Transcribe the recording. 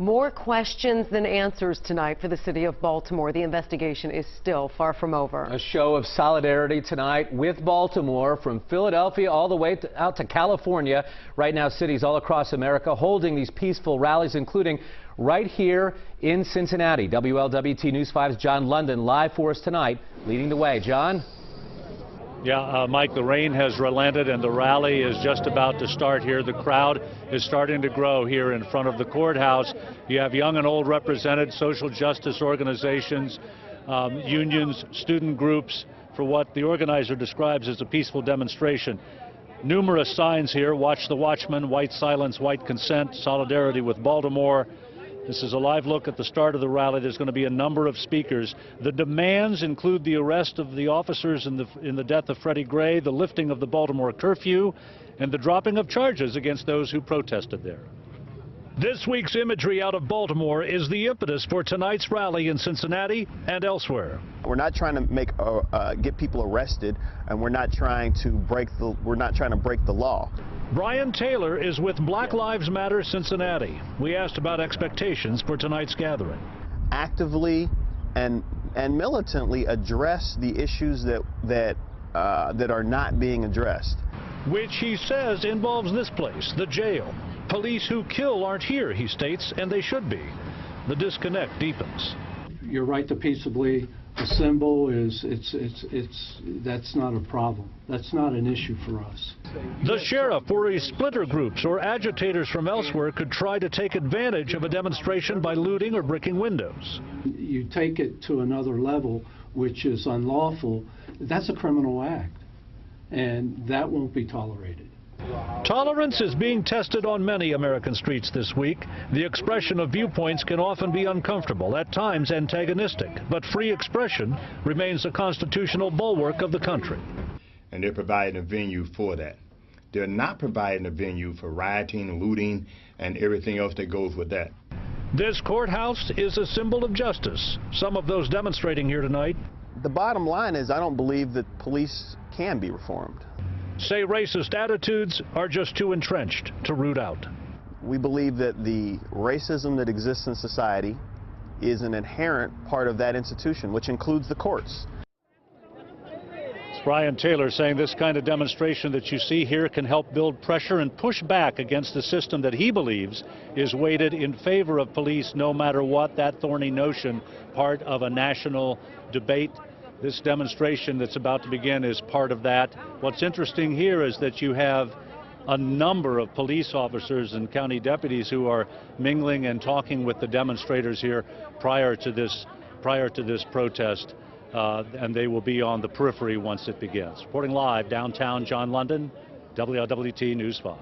More questions than answers tonight for the city of Baltimore. The investigation is still far from over. A show of solidarity tonight with Baltimore, from Philadelphia all the way out to California. Right now, cities all across America holding these peaceful rallies, including right here in Cincinnati. WLWT News 5's John London live for us tonight, leading the way. John? Yeah, Mike, the rain has relented and the rally is just about to start here. The crowd is starting to grow here in front of the courthouse. You have young and old represented, social justice organizations, unions, student groups, for what the organizer describes as a peaceful demonstration. Numerous signs here: watch the watchman, white silence, white consent, solidarity with Baltimore. This is a live look at the start of the rally. There's going to be a number of speakers. The demands include the arrest of the officers in the death of Freddie Gray, the lifting of the Baltimore curfew, and the dropping of charges against those who protested there. This week's imagery out of Baltimore is the impetus for tonight's rally in Cincinnati and elsewhere. We're not trying to get people arrested, and we're not trying to break the law. Brian Taylor is with Black Lives Matter Cincinnati. We asked about expectations for tonight's gathering. Actively and militantly address the issues that are not being addressed. Which he says involves this place, the jail. Police who kill aren't here, he states, and they should be. The disconnect deepens. Your right to peaceably assemble that's not a problem. That's not an issue for us. The sheriff worries splinter groups or agitators from elsewhere could try to take advantage of a demonstration by looting or bricking windows. You take it to another level, which is unlawful. That's a criminal act, and that won't be tolerated. Tolerance is being tested on many American streets this week. The expression of viewpoints can often be uncomfortable, at times antagonistic, but free expression remains a constitutional bulwark of the country. And they're providing a venue for that. They're not providing a venue for rioting, looting, and everything else that goes with that. This courthouse is a symbol of justice. Some of those demonstrating here tonight. The bottom line is, I don't believe that police can be reformed. Say racist attitudes are just too entrenched to root out. We believe that the racism that exists in society is an inherent part of that institution, which includes the courts. It's Brian Taylor saying this kind of demonstration that you see here can help build pressure and push back against the system that he believes is weighted in favor of police no matter what. That thorny notion, part of a national debate. This demonstration that's about to begin is part of that. What's interesting here is that you have a number of police officers and county deputies who are mingling and talking with the demonstrators here prior to this protest, and they will be on the periphery once it begins. Reporting live downtown, John London, WLWT News 5.